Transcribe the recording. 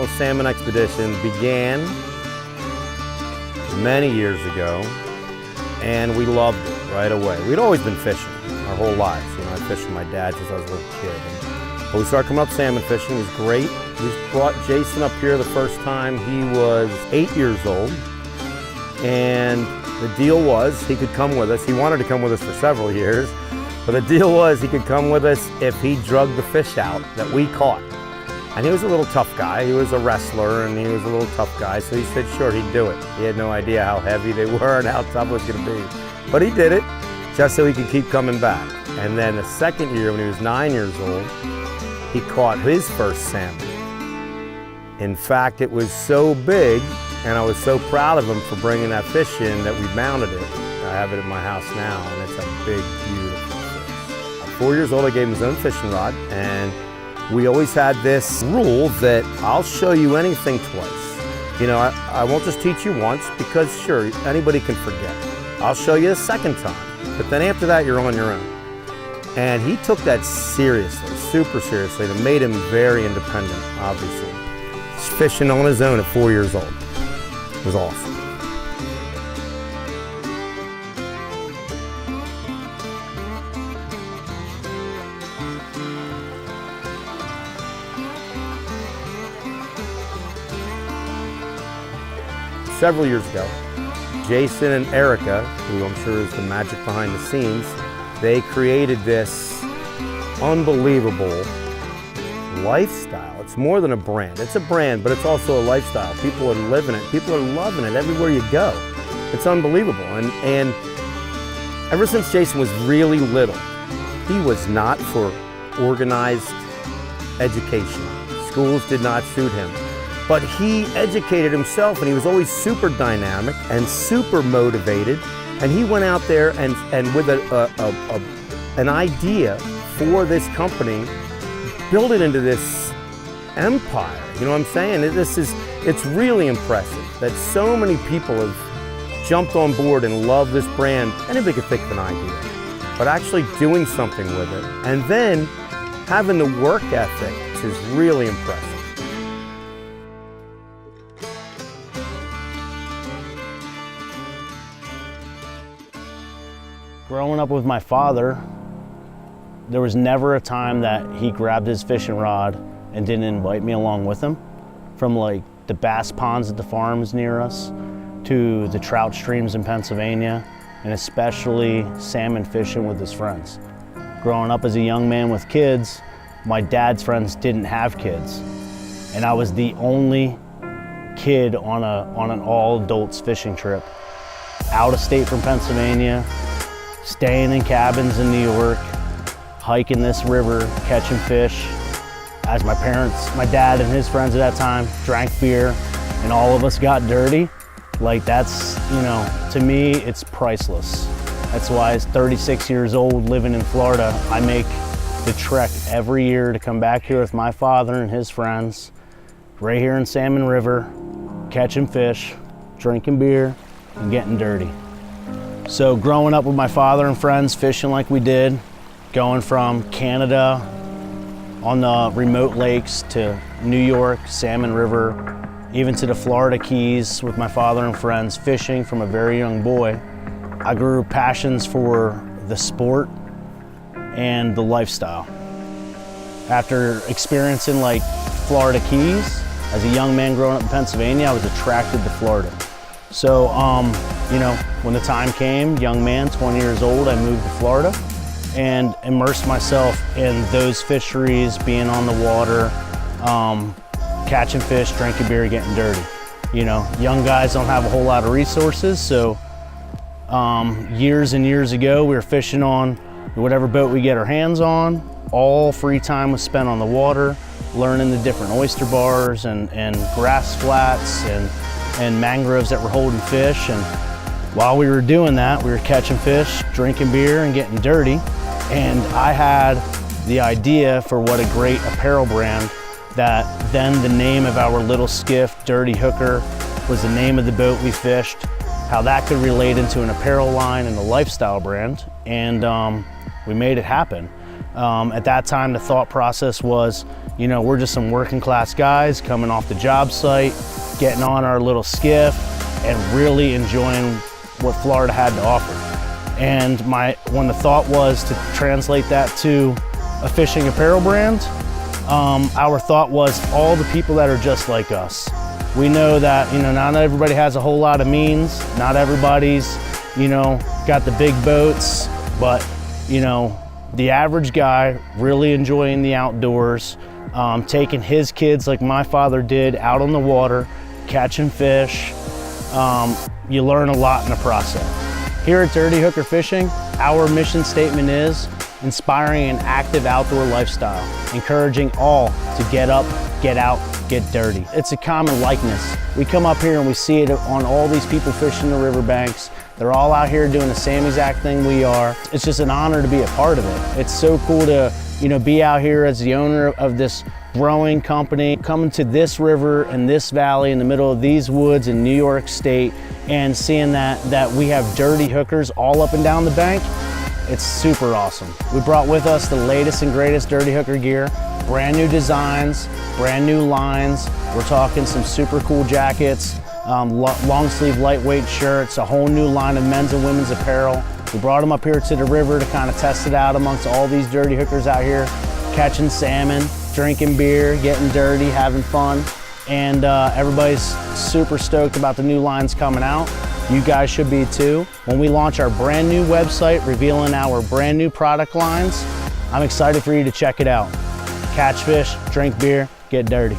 VibeChaos Salmon Expedition began many years ago, and we loved it right away. We'd always been fishing our whole lives. You know, I fished with my dad since I was a little kid. But we started coming up salmon fishing. It was great. We brought Jason up here the first time. He was 8 years old, and the deal was he could come with us. He wanted to come with us for several years, but the deal was he could come with us if he drug the fish out that we caught. And he was a little tough guy. He was a wrestler, and he was a little tough guy, so he said sure, he'd do it. He had no idea how heavy they were and how tough it was going to be. But he did it just so he could keep coming back. And then the second year, when he was 9 years old, he caught his first salmon. In fact, it was so big, and I was so proud of him for bringing that fish in that we mounted it. I have it at my house now, and it's a big, beautiful fish. At 4 years old, I gave him his own fishing rod, and we always had this rule that I'll show you anything twice. You know, I won't just teach you once, because sure, anybody can forget. I'll show you a second time, but then after that, you're on your own. And he took that seriously, super seriously, and it made him very independent, obviously. He's fishing on his own at 4 years old. It was awesome. Several years ago, Jason and Erica, who I'm sure is the magic behind the scenes, they created this unbelievable lifestyle. It's more than a brand. It's a brand, but it's also a lifestyle. People are living it. People are loving it everywhere you go. It's unbelievable. And ever since Jason was really little, he was not for organized education. Schools did not suit him. But he educated himself, and he was always super dynamic and super motivated. And he went out there and with an idea for this company, build it into this empire. You know what I'm saying? It's really impressive that so many people have jumped on board and love this brand. Anybody could think of an idea, but actually doing something with it, and then having the work ethic, which is really impressive. Growing up with my father, there was never a time that he grabbed his fishing rod and didn't invite me along with him. From like the bass ponds at the farms near us, to the trout streams in Pennsylvania, and especially salmon fishing with his friends. Growing up as a young man with kids, my dad's friends didn't have kids, and I was the only kid on an all adults fishing trip, out of state from Pennsylvania, staying in cabins in New York, hiking this river, catching fish. As my dad and his friends at that time drank beer and all of us got dirty, like that's, you know, to me, it's priceless. That's why at 36 years old, living in Florida, I make the trek every year to come back here with my father and his friends, right here in Salmon River, catching fish, drinking beer, and getting dirty. So growing up with my father and friends, fishing like we did, going from Canada on the remote lakes to New York, Salmon River, even to the Florida Keys with my father and friends, fishing from a very young boy, I grew passions for the sport and the lifestyle. After experiencing like Florida Keys, as a young man growing up in Pennsylvania, I was attracted to Florida. So, you know, when the time came, young man, 20 years old, I moved to Florida and immersed myself in those fisheries, being on the water, catching fish, drinking beer, getting dirty. You know, young guys don't have a whole lot of resources, so years and years ago, we were fishing on whatever boat we get our hands on. All free time was spent on the water, learning the different oyster bars and grass flats and mangroves that were holding fish. And while we were doing that, we were catching fish, drinking beer, and getting dirty. And I had the idea for what a great apparel brand, that then the name of our little skiff, Dirty Hooker, was the name of the boat we fished, how that could relate into an apparel line and a lifestyle brand. And we made it happen. At that time, the thought process was, You know, we're just some working class guys coming off the job site, getting on our little skiff and really enjoying what Florida had to offer. And when the thought was to translate that to a fishing apparel brand, our thought was all the people that are just like us. We know that, you know, not everybody has a whole lot of means, not everybody's, you know, got the big boats, but, you know, the average guy really enjoying the outdoors, taking his kids like my father did out on the water, catching fish. You learn a lot in the process. Here at Dirty Hooker Fishing, our mission statement is inspiring an active outdoor lifestyle, encouraging all to get up, get out, get dirty. It's a common likeness. We come up here and we see it on all these people fishing the riverbanks. They're all out here doing the same exact thing we are. It's just an honor to be a part of it. It's so cool to, you know, be out here as the owner of this growing company, coming to this river and this valley in the middle of these woods in New York State, and seeing that we have dirty hookers all up and down the bank. It's super awesome. We brought with us the latest and greatest dirty hooker gear, brand new designs, brand new lines. We're talking some super cool jackets, long sleeve lightweight shirts, a whole new line of men's and women's apparel. We brought them up here to the river to kind of test it out amongst all these dirty hookers out here, catching salmon, drinking beer, getting dirty, having fun. And everybody's super stoked about the new lines coming out. You guys should be too. When we launch our brand new website revealing our brand new product lines, I'm excited for you to check it out. Catch fish, drink beer, get dirty.